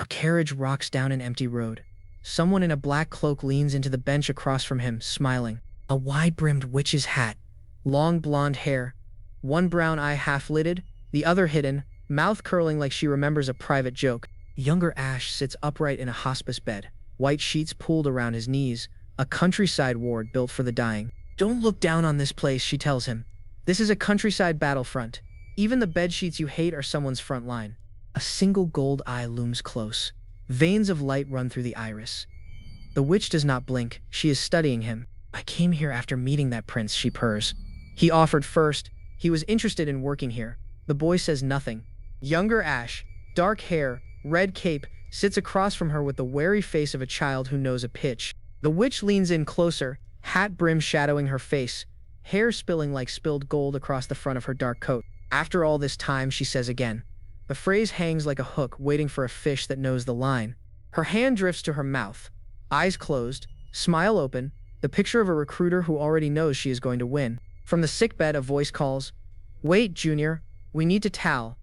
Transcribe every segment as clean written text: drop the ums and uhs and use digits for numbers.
A carriage rocks down an empty road. Someone in a black cloak leans into the bench across from him, smiling. A wide-brimmed witch's hat, long blonde hair, one brown eye half-lidded, the other hidden, mouth curling like she remembers a private joke. Younger Ash sits upright in a hospice bed, white sheets pulled around his knees, a countryside ward built for the dying. Don't look down on this place, she tells him. This is a countryside battlefront. Even the bedsheets you hate are someone's front line. A single gold eye looms close. Veins of light run through the iris. The witch does not blink. She is studying him. I came here after meeting that prince, she purrs. He offered first. He was interested in working here. The boy says nothing. Younger Ash, dark hair, red cape, sits across from her with the wary face of a child who knows a pitch. The witch leans in closer, hat brim shadowing her face, hair spilling like spilled gold across the front of her dark coat. After all this time, she says again. The phrase hangs like a hook, waiting for a fish that knows the line. Her hand drifts to her mouth. Eyes closed, smile open, the picture of a recruiter who already knows she is going to win. From the sickbed, a voice calls, "Wait, Junior, we need to towel."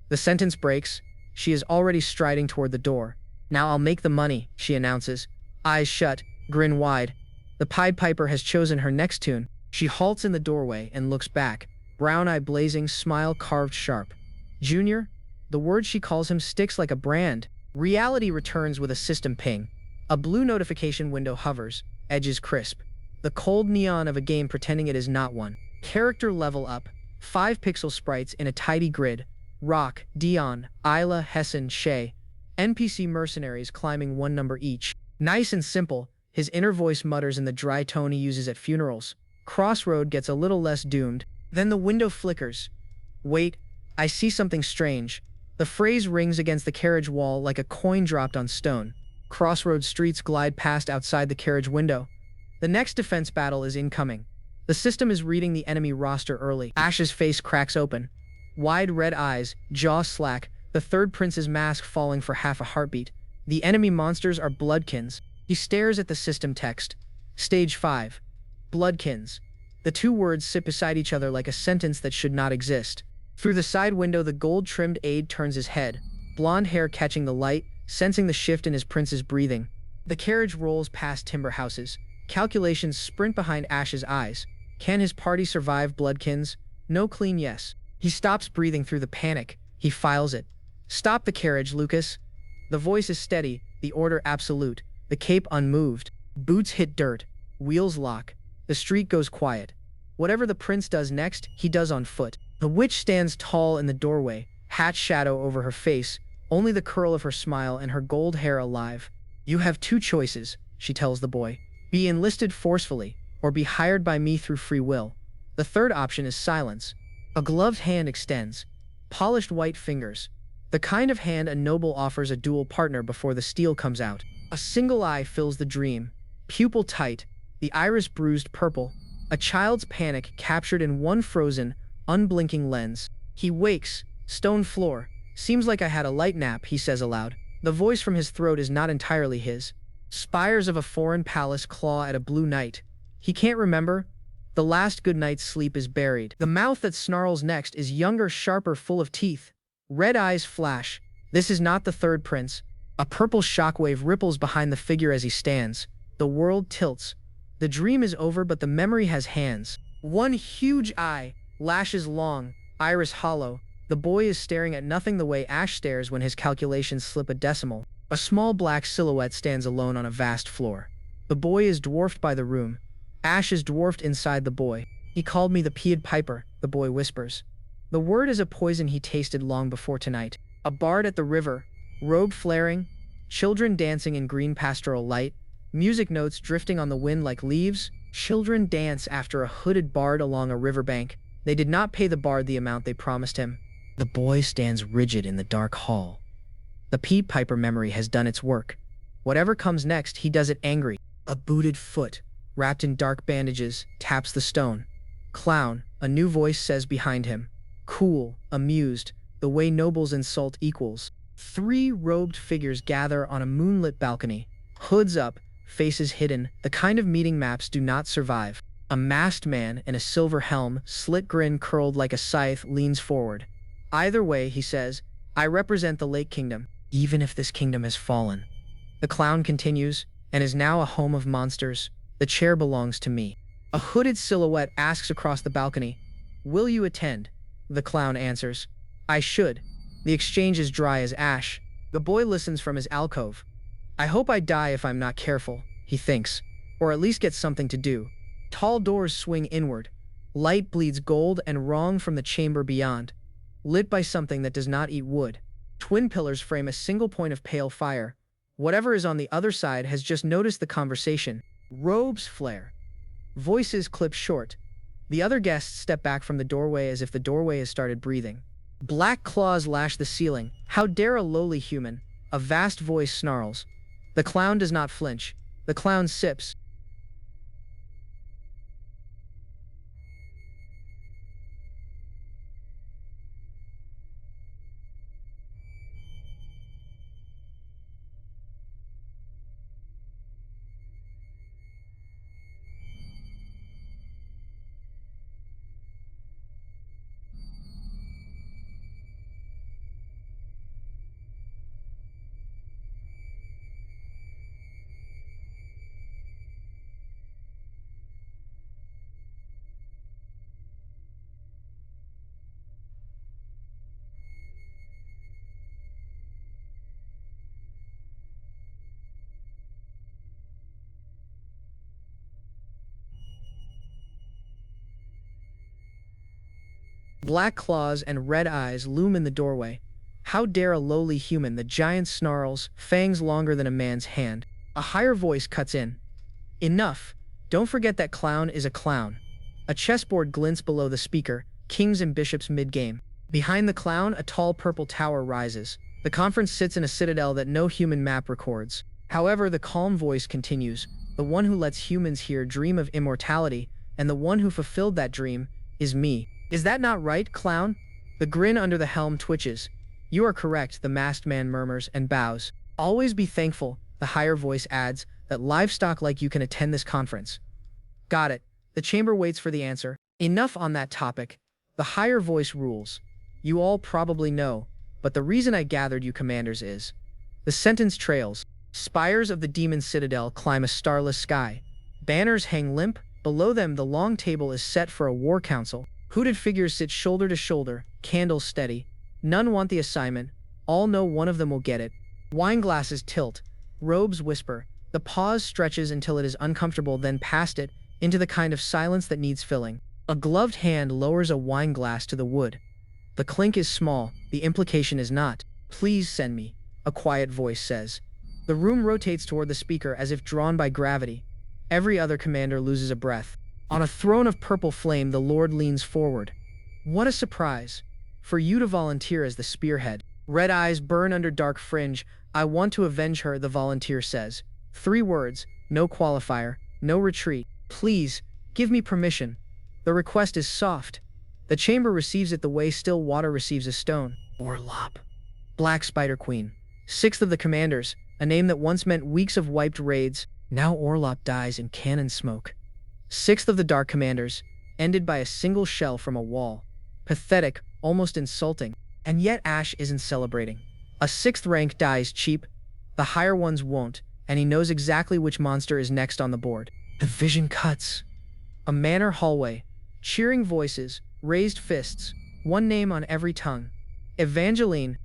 The sentence breaks. She is already striding toward the door. Now I'll make the money, she announces. Eyes shut, grin wide. The Pied Piper has chosen her next tune. She halts in the doorway and looks back, brown eye blazing, smile carved sharp. Junior? The word she calls him sticks like a brand. Reality returns with a system ping. A blue notification window hovers, edges crisp. The cold neon of a game pretending it is not one. Character level up. 5-pixel sprites in a tidy grid. Rock, Dion, Isla, Hessen, Shay. NPC mercenaries climbing one number each. Nice and simple, his inner voice mutters in the dry tone he uses at funerals. Crossroad gets a little less doomed. Then the window flickers. Wait, I see something strange. The phrase rings against the carriage wall like a coin dropped on stone. Crossroad streets glide past outside the carriage window. The next defense battle is incoming. The system is reading the enemy roster early. Ash's face cracks open. Wide red eyes, jaw slack, the third prince's mask falling for half a heartbeat. The enemy monsters are bloodkins. He stares at the system text. Stage 5. Bloodkins. The two words sit beside each other like a sentence that should not exist. Through the side window, the gold-trimmed aide turns his head, blonde hair catching the light, sensing the shift in his prince's breathing. The carriage rolls past timber houses. Calculations sprint behind Ash's eyes. Can his party survive bloodkins? No clean yes. He stops breathing through the panic. He files it. Stop the carriage, Lucas. The voice is steady, the order absolute, the cape unmoved. Boots hit dirt. Wheels lock. The street goes quiet. Whatever the prince does next, he does on foot. The witch stands tall in the doorway, hat shadow over her face, only the curl of her smile and her gold hair alive. You have two choices, she tells the boy. Be enlisted forcefully, or be hired by me through free will. The third option is silence. A gloved hand extends. Polished white fingers. The kind of hand a noble offers a dual partner before the steel comes out. A single eye fills the dream. Pupil tight, the iris bruised purple. A child's panic captured in one frozen, unblinking lens. He wakes. Stone floor. Seems like I had a light nap, he says aloud. The voice from his throat is not entirely his. Spires of a foreign palace claw at a blue night. He can't remember. The last good night's sleep is buried. The mouth that snarls next is younger, sharper, full of teeth. Red eyes flash. This is not the third prince. A purple shockwave ripples behind the figure as he stands. The world tilts. The dream is over, but the memory has hands. One huge eye, lashes long, iris hollow. The boy is staring at nothing the way Ash stares when his calculations slip a decimal. A small black silhouette stands alone on a vast floor. The boy is dwarfed by the room. Ash is dwarfed inside the boy. He called me the Pied Piper, the boy whispers. The word is a poison he tasted long before tonight. A bard at the river, robe flaring, children dancing in green pastoral light, music notes drifting on the wind like leaves. Children dance after a hooded bard along a riverbank. They did not pay the bard the amount they promised him. The boy stands rigid in the dark hall. The Pied Piper memory has done its work. Whatever comes next, he does it angry. A booted foot, wrapped in dark bandages, taps the stone. Clown, a new voice says behind him. Cool, amused, the way nobles insult equals. 3 robed figures gather on a moonlit balcony. Hoods up, faces hidden, the kind of meeting maps do not survive. A masked man in a silver helm, slit grin curled like a scythe, leans forward. Either way, he says, I represent the Lake Kingdom. even if this kingdom has fallen. The clown continues, and is now a home of monsters. The chair belongs to me. A hooded silhouette asks across the balcony, "Will you attend?" The clown answers, "I should." The exchange is dry as ash. The boy listens from his alcove. "I hope I die if I'm not careful," he thinks, "or at least get something to do." Tall doors swing inward. Light bleeds gold and wrong from the chamber beyond, lit by something that does not eat wood. Twin pillars frame a single point of pale fire. Whatever is on the other side has just noticed the conversation. Robes flare. Voices clip short. The other guests step back from the doorway as if the doorway has started breathing. Black claws lash the ceiling. "How dare a lowly human?" A vast voice snarls. The clown does not flinch. The clown sips. Black claws and red eyes loom in the doorway. "How dare a lowly human?" The giant snarls, fangs longer than a man's hand. A higher voice cuts in. "Enough. Don't forget that clown is a clown." A chessboard glints below the speaker, kings and bishops mid-game. Behind the clown, a tall purple tower rises. The conference sits in a citadel that no human map records. However, the calm voice continues. "The one who lets humans here dream of immortality, and the one who fulfilled that dream, is me." "Is that not right, clown?" The grin under the helm twitches. "You are correct," the masked man murmurs and bows. "Always be thankful," the higher voice adds, "that livestock like you can attend this conference." "Got it." The chamber waits for the answer. "Enough on that topic." The higher voice rules. "You all probably know, but the reason I gathered you commanders is..." The sentence trails. Spires of the demon citadel climb a starless sky. Banners hang limp. Below them, the long table is set for a war council. Hooded figures sit shoulder to shoulder, candles steady. None want the assignment. All know one of them will get it. Wine glasses tilt. Robes whisper. The pause stretches until it is uncomfortable, then past it, into the kind of silence that needs filling. A gloved hand lowers a wine glass to the wood. The clink is small. The implication is not. "Please send me," a quiet voice says. The room rotates toward the speaker as if drawn by gravity. Every other commander loses a breath. On a throne of purple flame, the Lord leans forward. "What a surprise. For you to volunteer as the spearhead." Red eyes burn under dark fringe. "I want to avenge her," the volunteer says. 3 words, no qualifier, no retreat. "Please, give me permission." The request is soft. The chamber receives it the way still water receives a stone. Orlop. Black Spider Queen. 6th of the commanders, a name that once meant weeks of wiped raids. Now Orlop dies in cannon smoke. 6th of the Dark Commanders, ended by a single shell from a wall. Pathetic, almost insulting. And yet Ash isn't celebrating. A 6th rank dies cheap. The higher ones won't, and he knows exactly which monster is next on the board. The vision cuts. A manor hallway. Cheering voices, raised fists, one name on every tongue. Evangeline.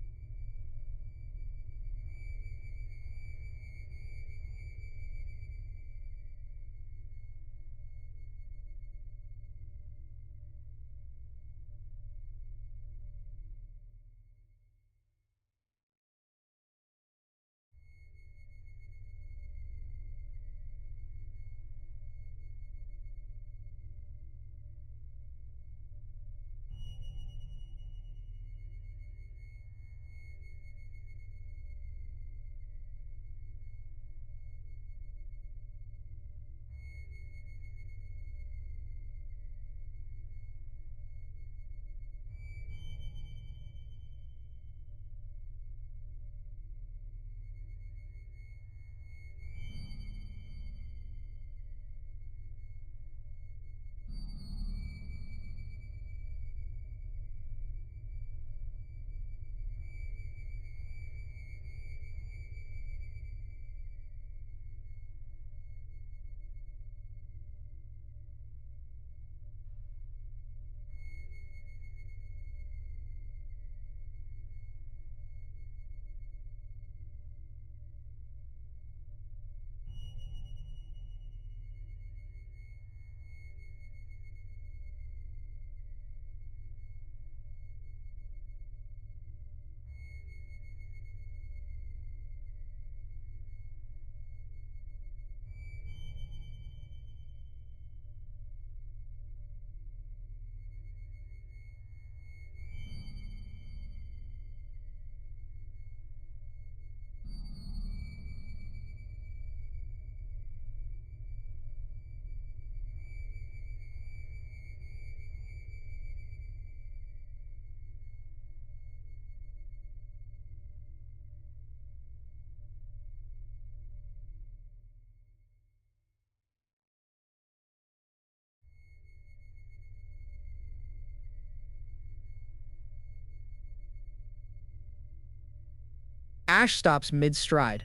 Ash stops mid-stride.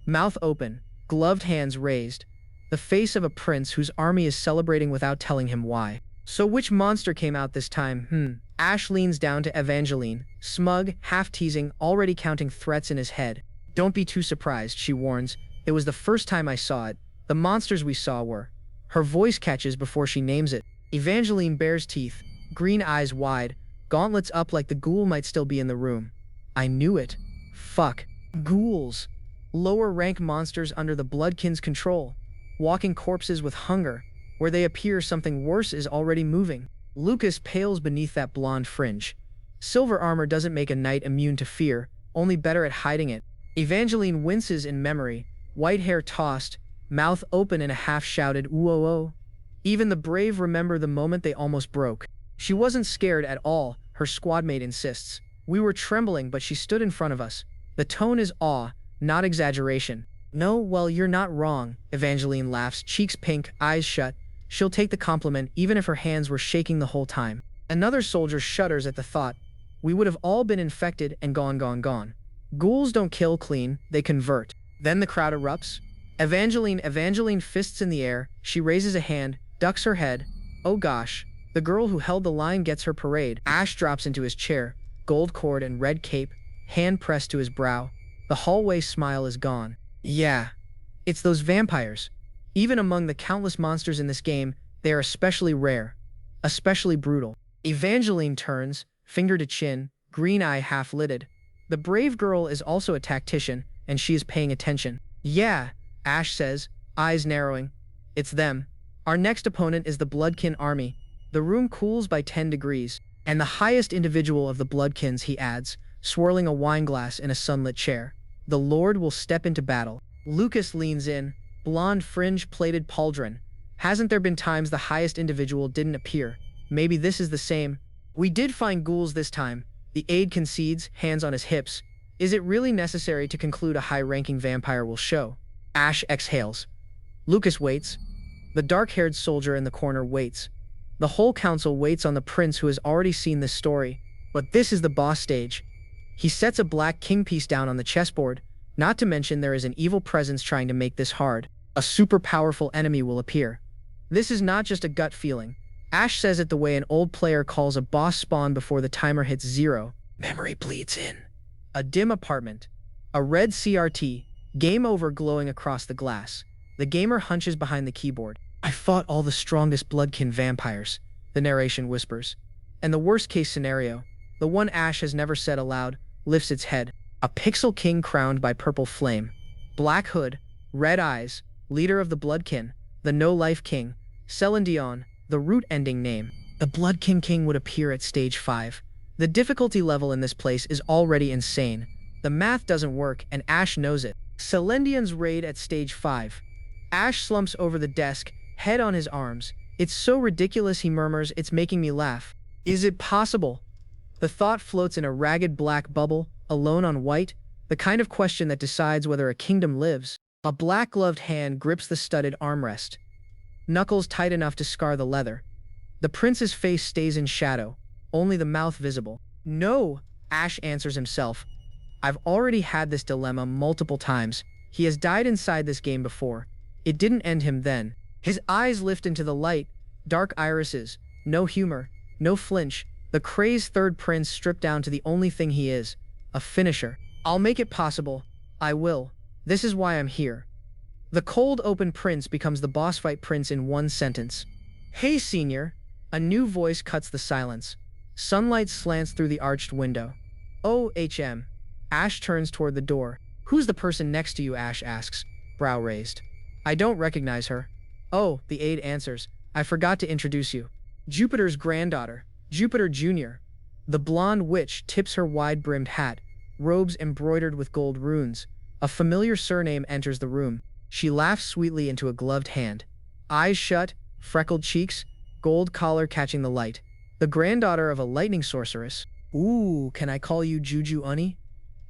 Mouth open, gloved hands raised. The face of a prince whose army is celebrating without telling him why. So which monster came out this time? Ash leans down to Evangeline, smug, half-teasing, already counting threats in his head. Don't be too surprised, she warns. It was the first time I saw it. The monsters we saw were. Her voice catches before she names it. Evangeline bares teeth, green eyes wide, gauntlets up like the ghoul might still be in the room. I knew it. Fuck. Ghouls. Lower rank monsters under the Bloodkin's control. Walking corpses with hunger. Where they appear, something worse is already moving. Lucas pales beneath that blonde fringe. Silver armor doesn't make a knight immune to fear, only better at hiding it. Evangeline winces in memory, white hair tossed, mouth open in a half-shouted ooh-oh-oh. Even the brave remember the moment they almost broke. She wasn't scared at all, her squadmate insists. We were trembling, but she stood in front of us. The tone is awe, not exaggeration. No, well, you're not wrong, Evangeline laughs, cheeks pink, eyes shut. She'll take the compliment even if her hands were shaking the whole time. Another soldier shudders at the thought. We would have all been infected and gone. Ghouls don't kill clean, they convert. Then the crowd erupts. Evangeline fists in the air. She raises a hand, ducks her head. Oh gosh. The girl who held the line gets her parade. Ash drops into his chair, gold cord and red cape, hand pressed to his brow. The hallway smile is gone. Yeah, it's those vampires. Even among the countless monsters in this game, they are especially rare, especially brutal. Evangeline turns, finger to chin, green eye half-lidded. The brave girl is also a tactician, and she is paying attention. Yeah, Ash says, eyes narrowing. It's them. Our next opponent is the Bloodkin army. The room cools by 10 degrees, and the highest individual of the Bloodkins, he adds, swirling a wineglass in a sunlit chair. The Lord will step into battle. Lucas leans in, blonde fringe-plated pauldron. Hasn't there been times the highest individual didn't appear? Maybe this is the same. We did find ghouls this time. The aide concedes, hands on his hips. Is it really necessary to conclude a high-ranking vampire will show? Ash exhales. Lucas waits. The dark-haired soldier in the corner waits. The whole council waits on the prince who has already seen this story. But this is the boss stage. He sets a black king piece down on the chessboard. Not to mention there is an evil presence trying to make this hard. A super powerful enemy will appear. This is not just a gut feeling. Ash says it the way an old player calls a boss spawn before the timer hits 0. Memory bleeds in. A dim apartment. A red CRT. Game over glowing across the glass. The gamer hunches behind the keyboard. I fought all the strongest Bloodkin vampires, the narration whispers. And the worst case scenario, the one Ash has never said aloud, lifts its head. A pixel king crowned by purple flame. Black hood, red eyes, leader of the Bloodkin, the no-life king, Celendion, the root-ending name. The Bloodkin king would appear at stage 5. The difficulty level in this place is already insane. The math doesn't work, and Ash knows it. Celendion's raid at stage 5. Ash slumps over the desk, head on his arms. It's so ridiculous, he murmurs, it's making me laugh. Is it possible? The thought floats in a ragged black bubble, alone on white, the kind of question that decides whether a kingdom lives. A black-gloved hand grips the studded armrest. Knuckles tight enough to scar the leather. The prince's face stays in shadow, only the mouth visible. No, Ash answers himself. I've already had this dilemma multiple times. He has died inside this game before. It didn't end him then. His eyes lift into the light, dark irises, no humor, no flinch. The crazed third prince stripped down to the only thing he is, a finisher. I'll make it possible. I will. This is why I'm here. The cold open prince becomes the boss fight prince in one sentence. Hey, senior. A new voice cuts the silence. Sunlight slants through the arched window. Oh, HM. Ash turns toward the door. Who's the person next to you? Ash asks, brow raised. I don't recognize her. Oh, the aide answers. I forgot to introduce you. Jupiter's granddaughter, Jupiter Jr. The blonde witch tips her wide-brimmed hat, robes embroidered with gold runes. A familiar surname enters the room. She laughs sweetly into a gloved hand. Eyes shut, freckled cheeks, gold collar catching the light. The granddaughter of a lightning sorceress. Ooh, can I call you Juju Unny?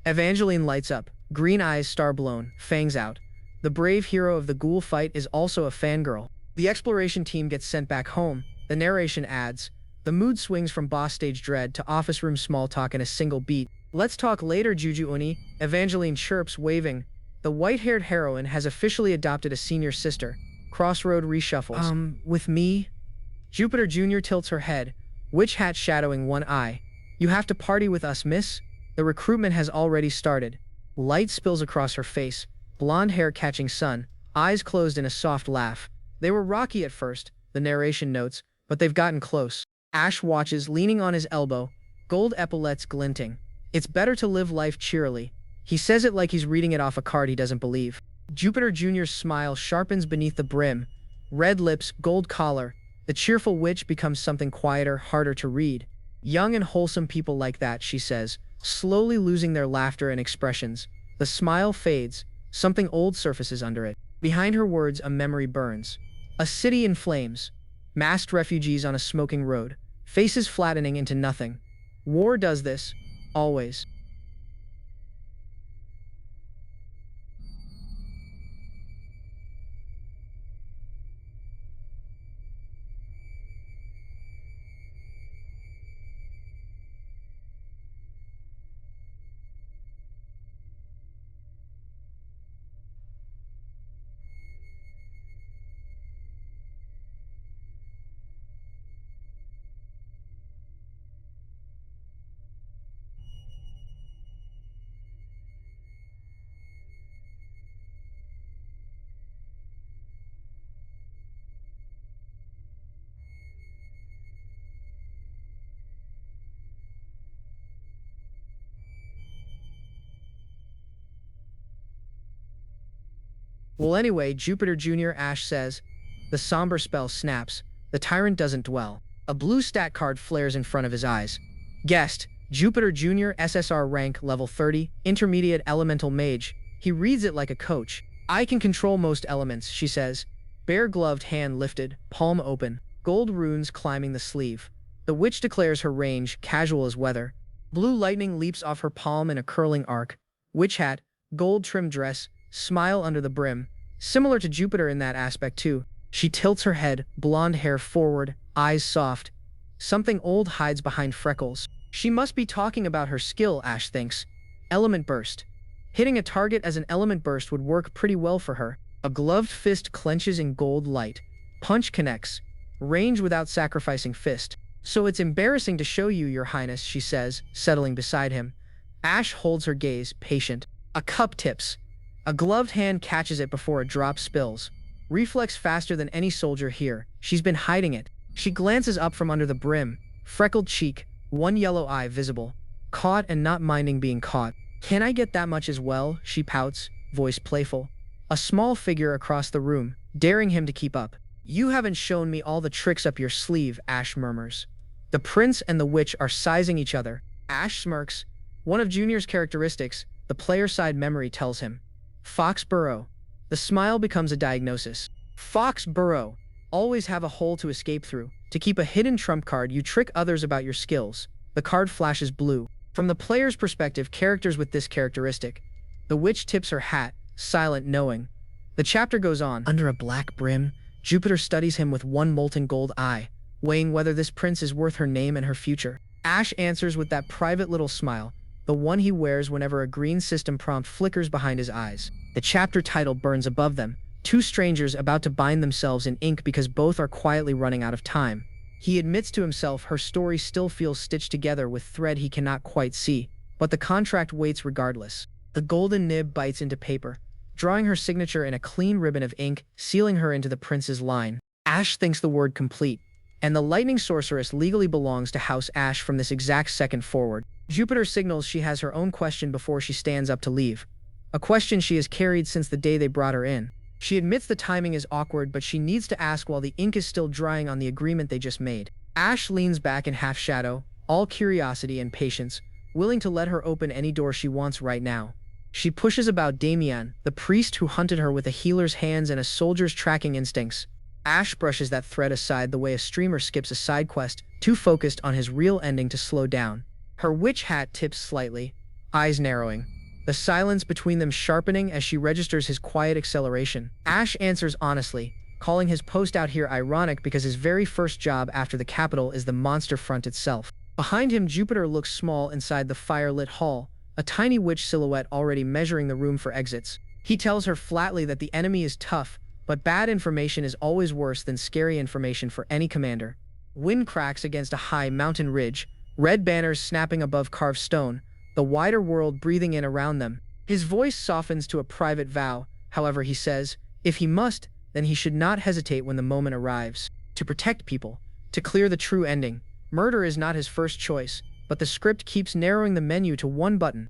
Evangeline lights up, green eyes star-blown, fangs out. The brave hero of the ghoul fight is also a fangirl. The exploration team gets sent back home. The narration adds. The mood swings from boss stage dread to office room small talk in a single beat. Let's talk later, Juju Uni, Evangeline chirps, waving. The white-haired heroine has officially adopted a senior sister. Crossroad reshuffles. With me? Jupiter Jr. tilts her head, witch hat shadowing one eye. You have to party with us, miss? The recruitment has already started. Light spills across her face, blonde hair catching sun, eyes closed in a soft laugh. They were rocky at first, the narration notes, but they've gotten close. Ash watches, leaning on his elbow, gold epaulets glinting. It's better to live life cheerily. He says it like he's reading it off a card he doesn't believe. Jupiter Jr.'s smile sharpens beneath the brim. Red lips, gold collar. The cheerful witch becomes something quieter, harder to read. Young and wholesome people like that, she says, slowly losing their laughter and expressions. The smile fades. Something old surfaces under it. Behind her words, a memory burns. A city in flames. Masked refugees on a smoking road. Faces flattening into nothing. War does this. Always. Well, anyway, Jupiter Jr. Ash says. The somber spell snaps. The Tyrant doesn't dwell. A blue stat card flares in front of his eyes. Guest, Jupiter Jr. SSR rank level 30, intermediate elemental mage. He reads it like a coach. I can control most elements, she says. Bare-gloved hand lifted, palm open, gold runes climbing the sleeve. The witch declares her range, casual as weather. Blue lightning leaps off her palm in a curling arc. Witch hat, gold-trimmed dress, smile under the brim. Similar to Jupiter in that aspect too. She tilts her head, blonde hair forward, eyes soft. Something old hides behind freckles. She must be talking about her skill, Ash thinks. Element burst. Hitting a target as an element burst would work pretty well for her. A gloved fist clenches in gold light. Punch connects. Range without sacrificing fist. So it's embarrassing to show you, Your Highness, she says, settling beside him. Ash holds her gaze, patient. A cup tips. A gloved hand catches it before a drop spills. Reflex faster than any soldier here. She's been hiding it. She glances up from under the brim. Freckled cheek, one yellow eye visible. Caught and not minding being caught. Can I get that much as well? She pouts, voice playful. A small figure across the room, daring him to keep up. You haven't shown me all the tricks up your sleeve, Ash murmurs. The prince and the witch are sizing each other. Ash smirks. One of Junior's characteristics, the player side memory tells him. Fox burrow. The smile becomes a diagnosis. Fox burrow. Always have a hole to escape through. To keep a hidden trump card, you trick others about your skills. The card flashes blue. From the player's perspective, characters with this characteristic. The witch tips her hat, silent knowing. The chapter goes on. Under a black brim, Jupiter studies him with one molten gold eye, weighing whether this prince is worth her name and her future. Ash answers with that private little smile, the one he wears whenever a green system prompt flickers behind his eyes. The chapter title burns above them, two strangers about to bind themselves in ink because both are quietly running out of time. He admits to himself her story still feels stitched together with thread he cannot quite see, but the contract waits regardless. The golden nib bites into paper, drawing her signature in a clean ribbon of ink, sealing her into the prince's line. Ash thinks the word complete, and the lightning sorceress legally belongs to House Ash from this exact second forward. Jupiter signals she has her own question before she stands up to leave. A question she has carried since the day they brought her in. She admits the timing is awkward, but she needs to ask while the ink is still drying on the agreement they just made. Ash leans back in half shadow, all curiosity and patience, willing to let her open any door she wants right now. She pushes about Damian, the priest who hunted her with a healer's hands and a soldier's tracking instincts. Ash brushes that thread aside the way a streamer skips a side quest, too focused on his real ending to slow down. Her witch hat tips slightly, eyes narrowing. The silence between them sharpening as she registers his quiet acceleration. Ash answers honestly, calling his post out here ironic because his very first job after the capital is the monster front itself. Behind him, Jupiter looks small inside the fire-lit hall, a tiny witch silhouette already measuring the room for exits. He tells her flatly that the enemy is tough, but bad information is always worse than scary information for any commander. Wind cracks against a high mountain ridge, red banners snapping above carved stone, the wider world breathing in around them. His voice softens to a private vow, however he says, if he must, then he should not hesitate when the moment arrives. To protect people, to clear the true ending. Murder is not his first choice, but the script keeps narrowing the menu to one button.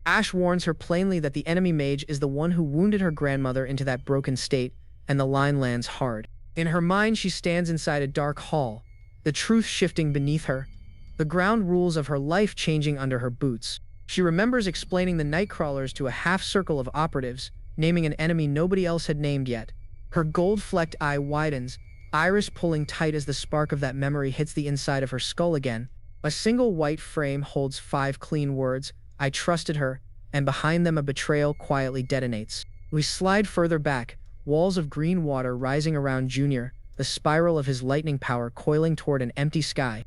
Ash warns her plainly that the enemy mage is the one who wounded her grandmother into that broken state, and the line lands hard. In her mind, she stands inside a dark hall, the truth shifting beneath her, the ground rules of her life changing under her boots. She remembers explaining the Nightcrawlers to a half-circle of operatives, naming an enemy nobody else had named yet. Her gold-flecked eye widens, iris pulling tight as the spark of that memory hits the inside of her skull again. A single white frame holds 5 clean words, I trusted her, and behind them a betrayal quietly detonates. We slide further back, walls of green water rising around Junior, the spiral of his lightning power coiling toward an empty sky.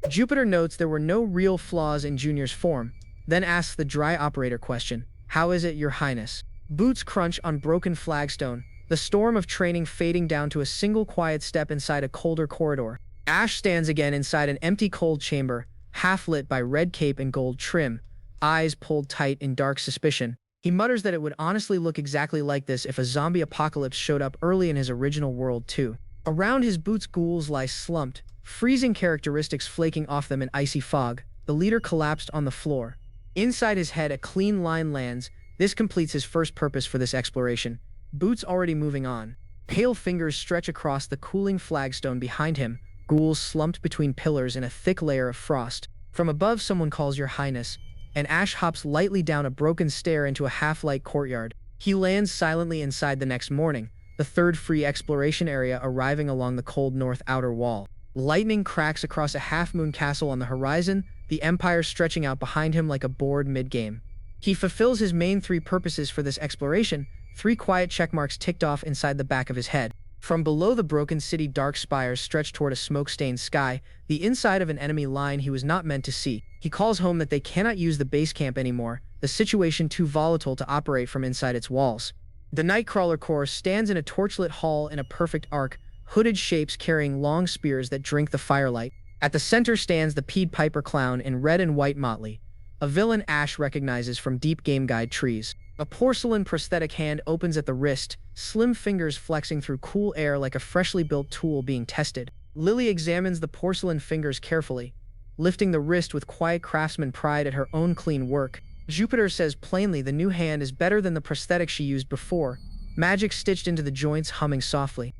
Jupiter notes there were no real flaws in Junior's form, then asks the dry operator question, how is it, Your Highness? Boots crunch on broken flagstone, the storm of training fading down to a single quiet step inside a colder corridor. Ash stands again inside an empty cold chamber, half lit by red cape and gold trim, eyes pulled tight in dark suspicion. He mutters that it would honestly look exactly like this if a zombie apocalypse showed up early in his original world too. Around his boots, ghouls lie slumped, freezing characteristics flaking off them in icy fog. The leader collapsed on the floor. Inside his head, a clean line lands. This completes his first purpose for this exploration. Boots already moving on. Pale fingers stretch across the cooling flagstone behind him, ghouls slumped between pillars in a thick layer of frost. From above, someone calls Your Highness, and Ash hops lightly down a broken stair into a half-light courtyard. He lands silently inside the next morning, the third free exploration area arriving along the cold north outer wall. Lightning cracks across a half-moon castle on the horizon, the Empire stretching out behind him like a board mid-game. He fulfills his main 3 purposes for this exploration, 3 quiet checkmarks ticked off inside the back of his head. From below the broken city, dark spires stretch toward a smoke-stained sky, the inside of an enemy line he was not meant to see. He calls home that they cannot use the base camp anymore, the situation too volatile to operate from inside its walls. The Nightcrawler Corps stands in a torchlit hall in a perfect arc, hooded shapes carrying long spears that drink the firelight. At the center stands the Pied Piper clown in red and white motley, a villain Ash recognizes from deep game guide trees. A porcelain prosthetic hand opens at the wrist, slim fingers flexing through cool air like a freshly built tool being tested. Lily examines the porcelain fingers carefully, lifting the wrist with quiet craftsman pride at her own clean work. Jupiter says plainly the new hand is better than the prosthetic she used before, magic stitched into the joints humming softly.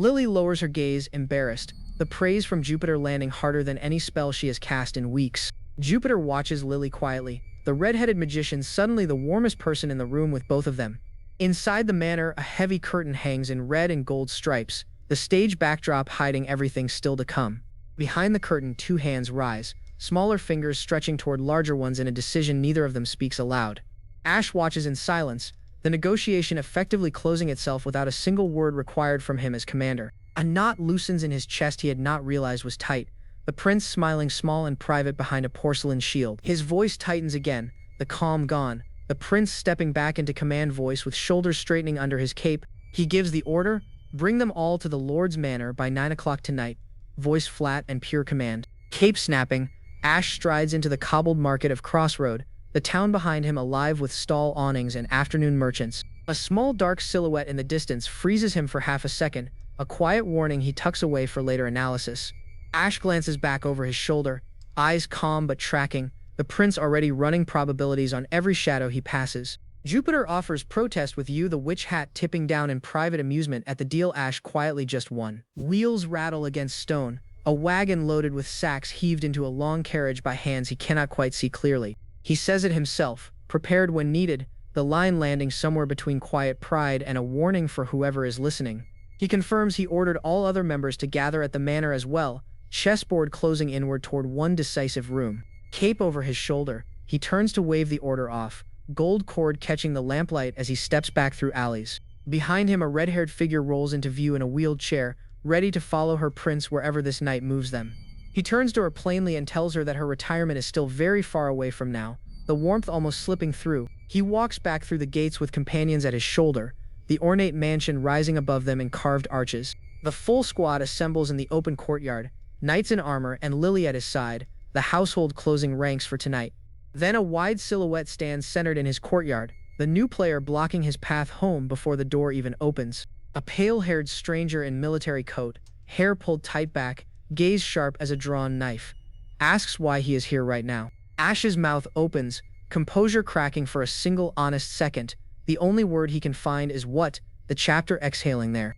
Lily lowers her gaze, embarrassed, the praise from Jupiter landing harder than any spell she has cast in weeks. Jupiter watches Lily quietly, the red-headed magician suddenly the warmest person in the room with both of them. Inside the manor, a heavy curtain hangs in red and gold stripes, the stage backdrop hiding everything still to come. Behind the curtain, two hands rise, smaller fingers stretching toward larger ones in a decision neither of them speaks aloud. Ash watches in silence, the negotiation effectively closing itself without a single word required from him as commander. A knot loosens in his chest he had not realized was tight, the prince smiling small and private behind a porcelain shield. His voice tightens again, the calm gone, the prince stepping back into command voice with shoulders straightening under his cape. He gives the order, "Bring them all to the Lord's Manor by 9 o'clock tonight," voice flat and pure command. Cape snapping, Ash strides into the cobbled market of Crossroad, the town behind him alive with stall awnings and afternoon merchants. A small dark silhouette in the distance freezes him for half a second, a quiet warning he tucks away for later analysis. Ash glances back over his shoulder, eyes calm but tracking, the prince already running probabilities on every shadow he passes. Jupiter offers protest with you the witch hat tipping down in private amusement at the deal Ash quietly just won. Wheels rattle against stone, a wagon loaded with sacks heaved into a long carriage by hands he cannot quite see clearly. He says it himself, prepared when needed, the line landing somewhere between quiet pride and a warning for whoever is listening. He confirms he ordered all other members to gather at the manor as well, chessboard closing inward toward one decisive room. Cape over his shoulder, he turns to wave the order off, gold cord catching the lamplight as he steps back through alleys. Behind him a red-haired figure rolls into view in a wheeled chair, ready to follow her prince wherever this night moves them. He turns to her plainly and tells her that her retirement is still very far away from now, the warmth almost slipping through. He walks back through the gates with companions at his shoulder, the ornate mansion rising above them in carved arches. The full squad assembles in the open courtyard, knights in armor and Lily at his side, the household closing ranks for tonight. Then a wide silhouette stands centered in his courtyard, the new player blocking his path home before the door even opens. A pale-haired stranger in military coat, hair pulled tight back, gaze sharp as a drawn knife, asks why he is here right now. Ash's mouth opens, composure cracking for a single honest second. The only word he can find is "what," the chapter exhaling there.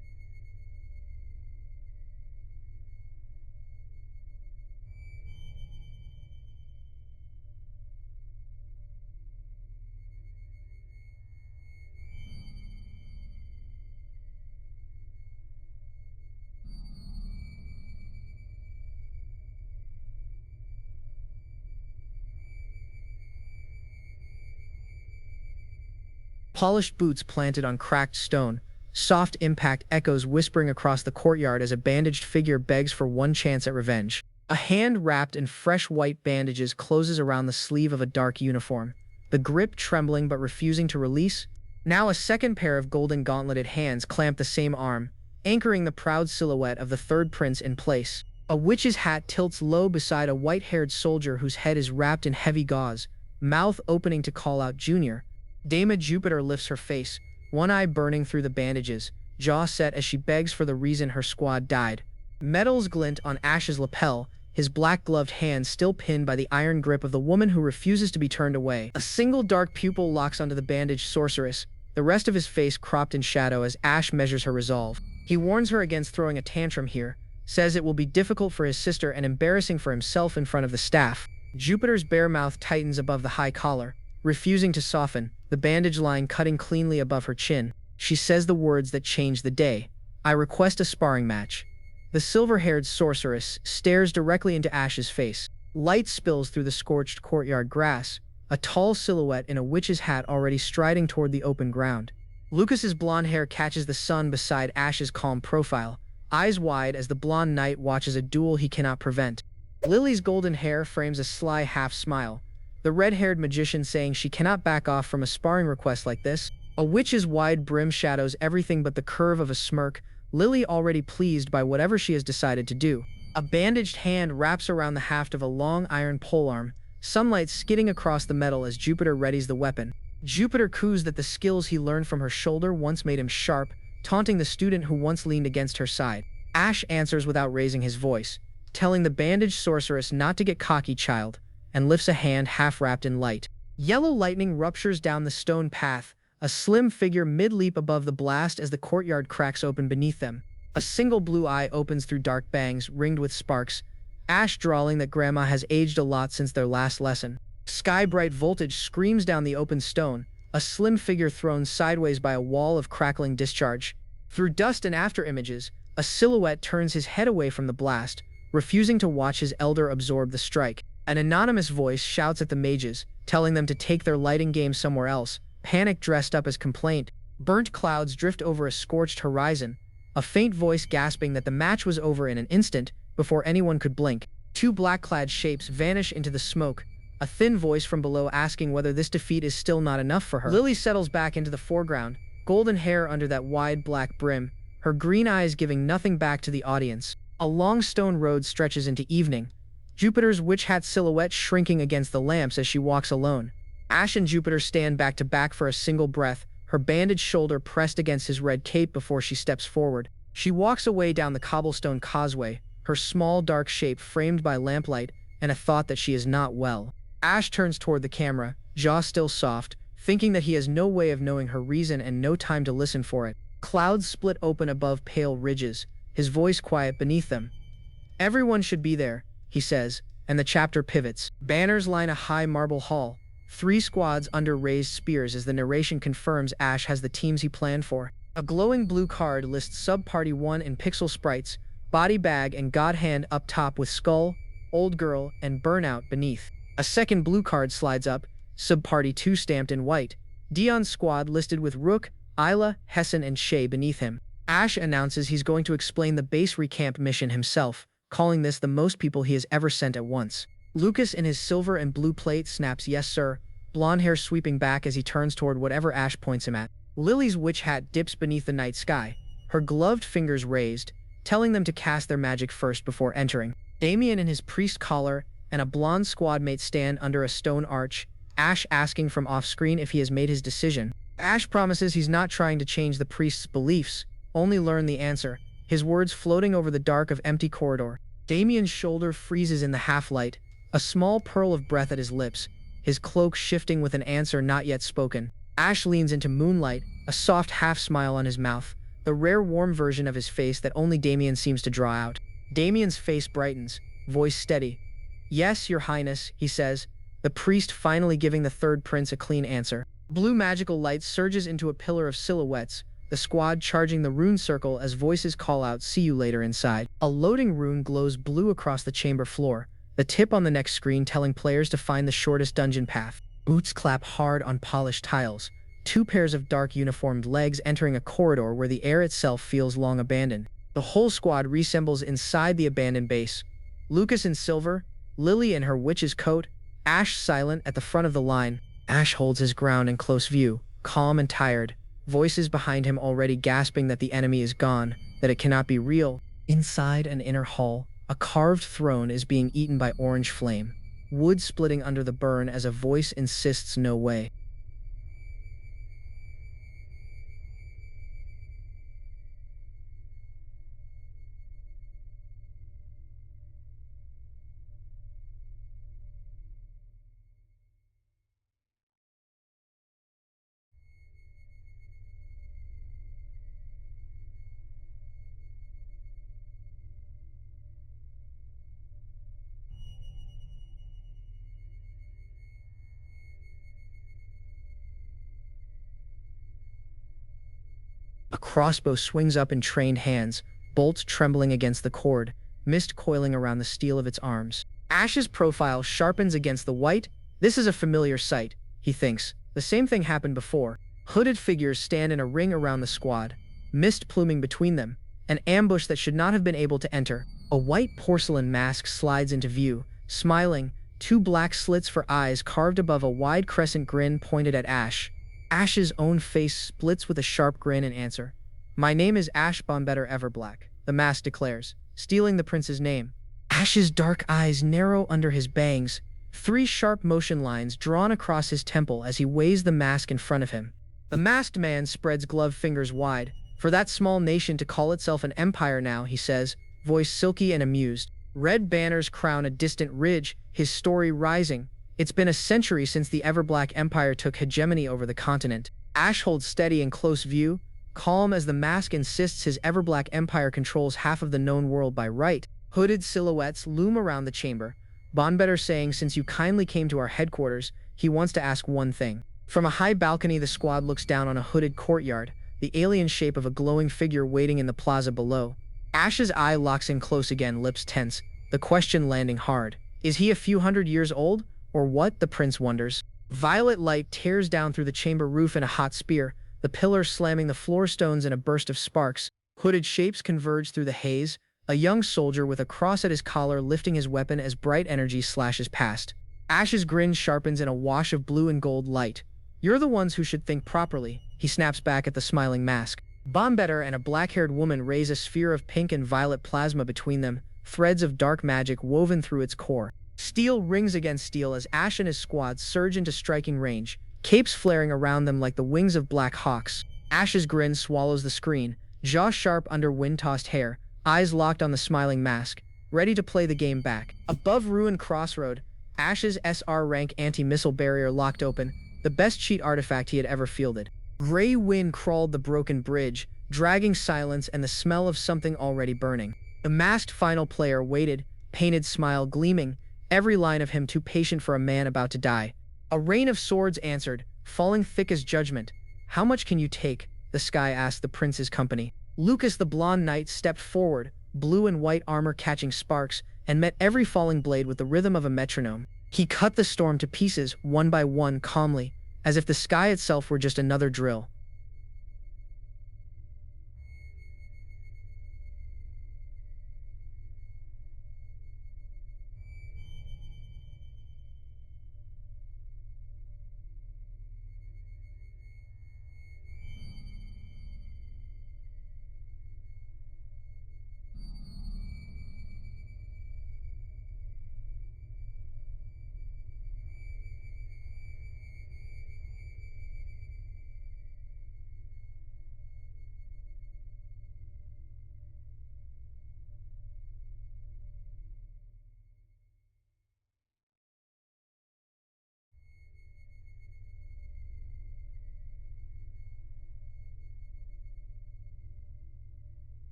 Polished boots planted on cracked stone, soft impact echoes whispering across the courtyard as a bandaged figure begs for one chance at revenge. A hand wrapped in fresh white bandages closes around the sleeve of a dark uniform, the grip trembling but refusing to release. Now a second pair of golden gauntleted hands clamp the same arm, anchoring the proud silhouette of the third prince in place. A witch's hat tilts low beside a white-haired soldier whose head is wrapped in heavy gauze, mouth opening to call out "Junior." Dama Jupiter lifts her face, one eye burning through the bandages, jaw set as she begs for the reason her squad died. Metals glint on Ash's lapel, his black-gloved hand still pinned by the iron grip of the woman who refuses to be turned away. A single dark pupil locks onto the bandaged sorceress, the rest of his face cropped in shadow as Ash measures her resolve. He warns her against throwing a tantrum here, says it will be difficult for his sister and embarrassing for himself in front of the staff. Jupiter's bare mouth tightens above the high collar, refusing to soften, the bandage line cutting cleanly above her chin. She says the words that change the day. "I request a sparring match." The silver-haired sorceress stares directly into Ash's face. Light spills through the scorched courtyard grass, a tall silhouette in a witch's hat already striding toward the open ground. Lucas's blonde hair catches the sun beside Ash's calm profile, eyes wide as the blonde knight watches a duel he cannot prevent. Lily's golden hair frames a sly half-smile, the red-haired magician saying she cannot back off from a sparring request like this. A witch's wide brim shadows everything but the curve of a smirk, Lily already pleased by whatever she has decided to do. A bandaged hand wraps around the haft of a long iron polearm, sunlight skidding across the metal as Jupiter readies the weapon. Jupiter coos that the skills he learned from her shoulder once made him sharp, taunting the student who once leaned against her side. Ash answers without raising his voice, telling the bandaged sorceress not to get cocky, child, and lifts a hand half-wrapped in light. Yellow lightning ruptures down the stone path, a slim figure mid-leap above the blast as the courtyard cracks open beneath them. A single blue eye opens through dark bangs, ringed with sparks, Ash drawling that Grandma has aged a lot since their last lesson. Sky-bright voltage screams down the open stone, a slim figure thrown sideways by a wall of crackling discharge. Through dust and after-images, a silhouette turns his head away from the blast, refusing to watch his elder absorb the strike. An anonymous voice shouts at the mages, telling them to take their lighting game somewhere else, panic dressed up as complaint. Burnt clouds drift over a scorched horizon, a faint voice gasping that the match was over in an instant before anyone could blink. Two black-clad shapes vanish into the smoke, a thin voice from below asking whether this defeat is still not enough for her. Lily settles back into the foreground, golden hair under that wide black brim, her green eyes giving nothing back to the audience. A long stone road stretches into evening, Jupiter's witch hat silhouette shrinking against the lamps as she walks alone. Ash and Jupiter stand back to back for a single breath, her bandaged shoulder pressed against his red cape before she steps forward. She walks away down the cobblestone causeway, her small dark shape framed by lamplight, and a thought that she is not well. Ash turns toward the camera, jaw still soft, thinking that he has no way of knowing her reason and no time to listen for it. Clouds split open above pale ridges, his voice quiet beneath them. Everyone should be there, he says, and the chapter pivots. Banners line a high marble hall, 3 squads under raised spears as the narration confirms Ash has the teams he planned for. A glowing blue card lists Sub-Party 1 in pixel sprites, Body Bag and God Hand up top with Skull, Old Girl, and Burnout beneath. A second blue card slides up, Sub-Party 2 stamped in white, Dion's squad listed with Rook, Isla, Hessen and Shay beneath him. Ash announces he's going to explain the base recamp mission himself, calling this the most people he has ever sent at once. Lucas in his silver and blue plate snaps yes sir, blonde hair sweeping back as he turns toward whatever Ash points him at. Lily's witch hat dips beneath the night sky, her gloved fingers raised, telling them to cast their magic first before entering. Damien in his priest collar and a blonde squad mate stand under a stone arch, Ash asking from off-screen if he has made his decision. Ash promises he's not trying to change the priest's beliefs, only learn the answer, his words floating over the dark of empty corridor. Damien's shoulder freezes in the half-light, a small pearl of breath at his lips, his cloak shifting with an answer not yet spoken. Ash leans into moonlight, a soft half-smile on his mouth, the rare warm version of his face that only Damien seems to draw out. Damien's face brightens, voice steady. Yes, your highness, he says, the priest finally giving the third prince a clean answer. Blue magical light surges into a pillar of silhouettes, the squad charging the rune circle as voices call out see you later inside. A loading rune glows blue across the chamber floor, the tip on the next screen telling players to find the shortest dungeon path. Boots clap hard on polished tiles, 2 pairs of dark uniformed legs entering a corridor where the air itself feels long abandoned. The whole squad reassembles inside the abandoned base. Lucas in silver, Lily in her witch's coat, Ash silent at the front of the line. Ash holds his ground in close view, calm and tired, voices behind him already gasping that the enemy is gone, that it cannot be real. Inside an inner hall, a carved throne is being eaten by orange flame, wood splitting under the burn as a voice insists no way. A crossbow swings up in trained hands, bolts trembling against the cord, mist coiling around the steel of its arms. Ash's profile sharpens against the white. This is a familiar sight, he thinks. The same thing happened before. Hooded figures stand in a ring around the squad, mist pluming between them, an ambush that should not have been able to enter. A white porcelain mask slides into view, smiling, 2 black slits for eyes carved above a wide crescent grin pointed at Ash. Ash's own face splits with a sharp grin in answer. My name is Ash Bonbetter Everblack, the mask declares, stealing the prince's name. Ash's dark eyes narrow under his bangs, 3 sharp motion lines drawn across his temple as he weighs the mask in front of him. The masked man spreads gloved fingers wide. For that small nation to call itself an empire now, he says, voice silky and amused. Red banners crown a distant ridge, his story rising. It's been a century since the Everblack Empire took hegemony over the continent. Ash holds steady in close view, calm as the mask insists his Everblack empire controls half of the known world by right. Hooded silhouettes loom around the chamber, Bonbetter saying since you kindly came to our headquarters, he wants to ask one thing. From a high balcony, the squad looks down on a hooded courtyard, the alien shape of a glowing figure waiting in the plaza below. Ash's eye locks in close again, lips tense, the question landing hard. Is he a few hundred years old? Or what? The prince wonders. Violet light tears down through the chamber roof in a hot spear, the pillars slamming the floor stones in a burst of sparks. Hooded shapes converge through the haze, a young soldier with a cross at his collar lifting his weapon as bright energy slashes past. Ash's grin sharpens in a wash of blue and gold light. You're the ones who should think properly, he snaps back at the smiling mask. Bonbetter and a black-haired woman raise a sphere of pink and violet plasma between them, threads of dark magic woven through its core. Steel rings against steel as Ash and his squad surge into striking range, capes flaring around them like the wings of black hawks. Ash's grin swallows the screen, jaw sharp under wind-tossed hair, eyes locked on the smiling mask, ready to play the game back. Above ruined Crossroad, Ash's SR rank anti-missile barrier locked open, the best cheat artifact he had ever fielded. Gray wind crawled the broken bridge, dragging silence and the smell of something already burning. The masked final player waited, painted smile gleaming, every line of him too patient for a man about to die. A rain of swords answered, falling thick as judgment. How much can you take? The sky asked the prince's company. Lucas the blonde knight stepped forward, blue and white armor catching sparks, and met every falling blade with the rhythm of a metronome. He cut the storm to pieces, one by one, calmly, as if the sky itself were just another drill.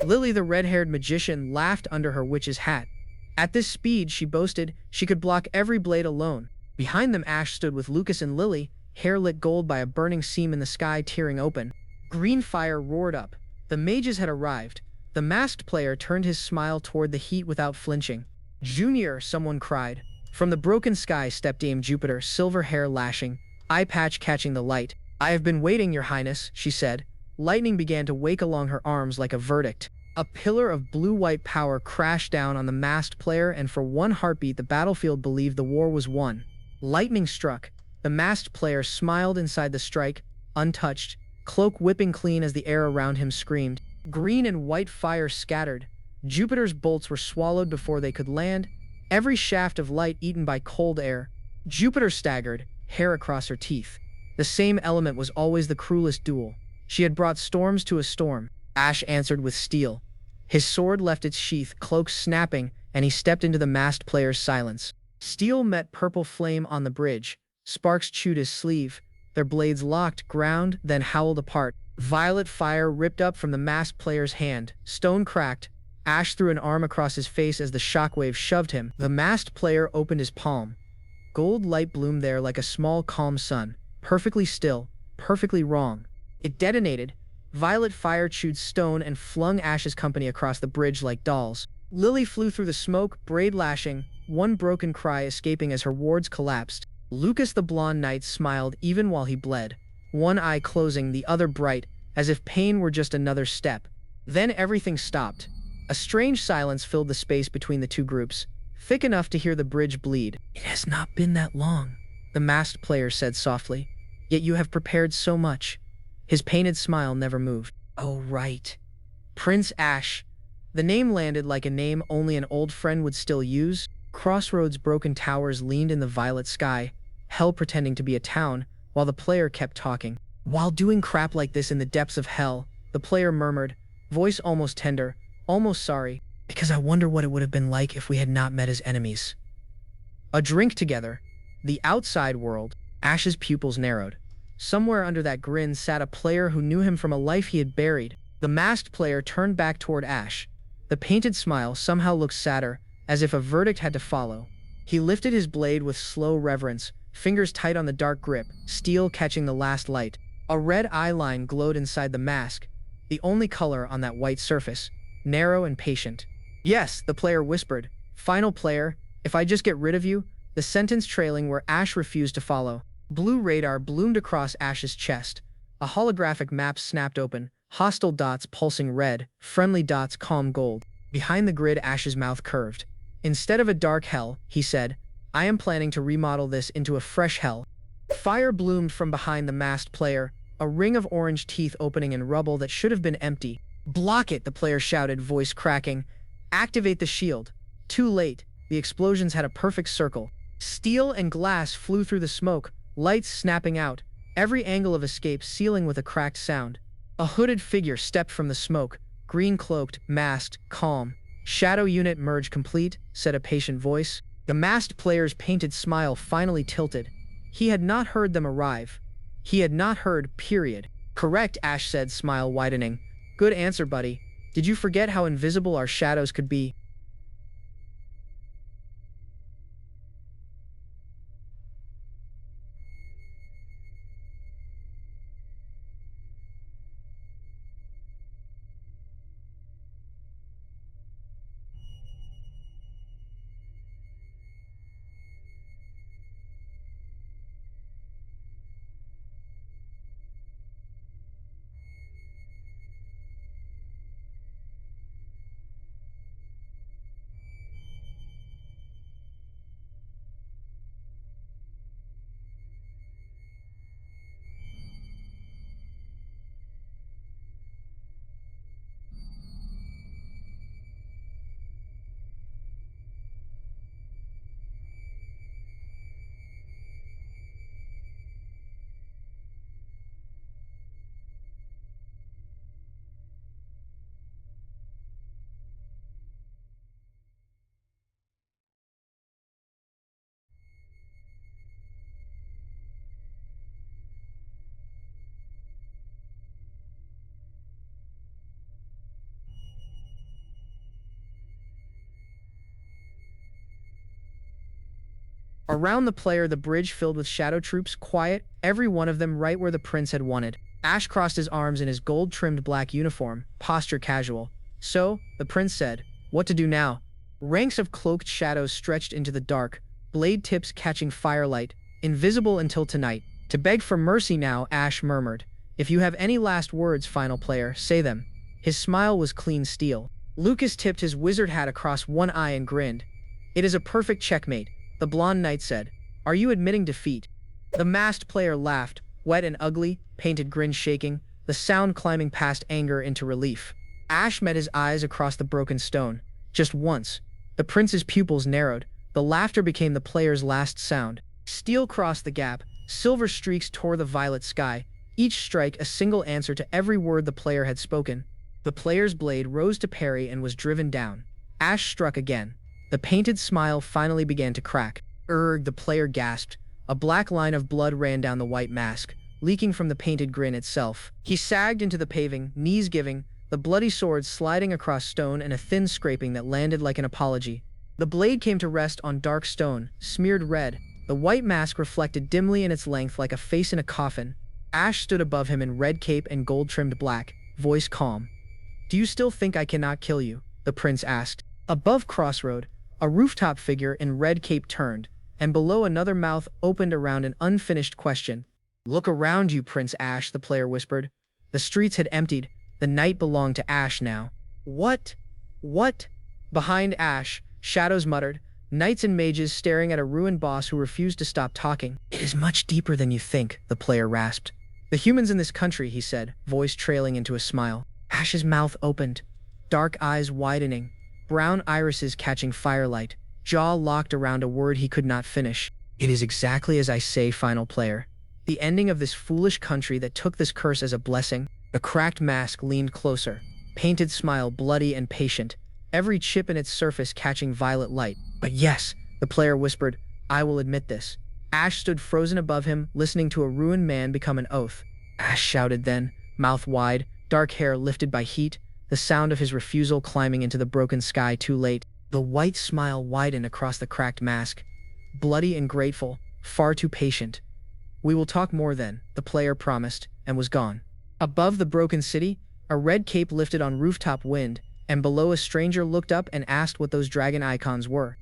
Lily the red-haired magician laughed under her witch's hat. At this speed, she boasted, she could block every blade alone. Behind them Ash stood with Lucas and Lily, hair lit gold by a burning seam in the sky tearing open. Green fire roared up. The mages had arrived. The masked player turned his smile toward the heat without flinching. Junior, someone cried. From the broken sky stepped Dame Jupiter, silver hair lashing, eye patch catching the light. I have been waiting, your highness, she said. Lightning began to wake along her arms like a verdict. A pillar of blue-white power crashed down on the masked player, and for one heartbeat the battlefield believed the war was won. Lightning struck. The masked player smiled inside the strike, untouched, cloak whipping clean as the air around him screamed. Green and white fire scattered. Jupiter's bolts were swallowed before they could land, every shaft of light eaten by cold air. Jupiter staggered, hair across her teeth. The same element was always the cruelest duel. She had brought storms to a storm. Ash answered with steel. His sword left its sheath, cloak snapping, and he stepped into the masked player's silence. Steel met purple flame on the bridge. Sparks chewed his sleeve. Their blades locked, ground, then howled apart. Violet fire ripped up from the masked player's hand. Stone cracked. Ash threw an arm across his face as the shockwave shoved him. The masked player opened his palm. Gold light bloomed there like a small, calm sun. Perfectly still, perfectly wrong. It detonated. Violet fire chewed stone and flung Ash's company across the bridge like dolls. Lily flew through the smoke, braid lashing, one broken cry escaping as her wards collapsed. Lucas the blonde knight smiled even while he bled, one eye closing, the other bright, as if pain were just another step. Then everything stopped. A strange silence filled the space between the two groups, thick enough to hear the bridge bleed. It has not been that long, the masked player said softly. Yet you have prepared so much. His painted smile never moved. Oh, right. Prince Ash. The name landed like a name only an old friend would still use. Crossroads' broken towers leaned in the violet sky, hell pretending to be a town, while the player kept talking. While doing crap like this in the depths of hell, the player murmured, voice almost tender, almost sorry, because I wonder what it would have been like if we had not met as enemies. A drink together. The outside world. Ash's pupils narrowed. Somewhere under that grin sat a player who knew him from a life he had buried. The masked player turned back toward Ash. The painted smile somehow looked sadder, as if a verdict had to follow. He lifted his blade with slow reverence, fingers tight on the dark grip, steel catching the last light. A red eye line glowed inside the mask, the only color on that white surface, narrow and patient. Yes, the player whispered. Final player, if I just get rid of you, the sentence trailing where Ash refused to follow. Blue radar bloomed across Ash's chest. A holographic map snapped open, hostile dots pulsing red, friendly dots calm gold. Behind the grid, Ash's mouth curved. Instead of a dark hell, he said, I am planning to remodel this into a fresh hell. Fire bloomed from behind the masked player, a ring of orange teeth opening in rubble that should have been empty. Block it, the player shouted, voice cracking. Activate the shield. Too late. The explosions had a perfect circle. Steel and glass flew through the smoke, lights snapping out, every angle of escape sealing with a cracked sound. A hooded figure stepped from the smoke, green-cloaked, masked, calm. Shadow unit merge complete, said a patient voice. The masked player's painted smile finally tilted. He had not heard them arrive. He had not heard, period. Correct, Ash said, smile widening. Good answer, buddy. Did you forget how invisible our shadows could be? Around the player, the bridge filled with shadow troops, quiet, every one of them right where the prince had wanted. Ash crossed his arms in his gold-trimmed black uniform, posture casual. So, the prince said, what to do now? Ranks of cloaked shadows stretched into the dark, blade tips catching firelight, invisible until tonight. To beg for mercy now, Ash murmured. If you have any last words, final player, say them. His smile was clean steel. Lucas tipped his wizard hat across one eye and grinned. It is a perfect checkmate. The blonde knight said, are you admitting defeat? The masked player laughed, wet and ugly, painted grin shaking, the sound climbing past anger into relief. Ash met his eyes across the broken stone. Just once. The prince's pupils narrowed. The laughter became the player's last sound. Steel crossed the gap. Silver streaks tore the violet sky, each strike a single answer to every word the player had spoken. The player's blade rose to parry and was driven down. Ash struck again. The painted smile finally began to crack. Urgh, the player gasped. A black line of blood ran down the white mask, leaking from the painted grin itself. He sagged into the paving, knees giving, the bloody sword sliding across stone and a thin scraping that landed like an apology. The blade came to rest on dark stone, smeared red. The white mask reflected dimly in its length like a face in a coffin. Ash stood above him in red cape and gold-trimmed black, voice calm. Do you still think I cannot kill you? The prince asked. Above Crossroad, a rooftop figure in red cape turned, and below another mouth opened around an unfinished question. Look around you, Prince Ash, the player whispered. The streets had emptied. The night belonged to Ash now. What? What? Behind Ash, shadows muttered. Knights and mages staring at a ruined boss who refused to stop talking. It is much deeper than you think, the player rasped. The humans in this country, he said, voice trailing into a smile. Ash's mouth opened, dark eyes widening, brown irises catching firelight, jaw locked around a word he could not finish. It is exactly as I say, final player. The ending of this foolish country that took this curse as a blessing. The cracked mask leaned closer, painted smile bloody and patient, every chip in its surface catching violet light. But yes, the player whispered, I will admit this. Ash stood frozen above him, listening to a ruined man become an oath. Ash shouted then, mouth wide, dark hair lifted by heat, the sound of his refusal climbing into the broken sky too late. The white smile widened across the cracked mask, bloody and grateful, far too patient. We will talk more then, the player promised, and was gone. Above the broken city, a red cape lifted on rooftop wind, and below a stranger looked up and asked what those dragon icons were.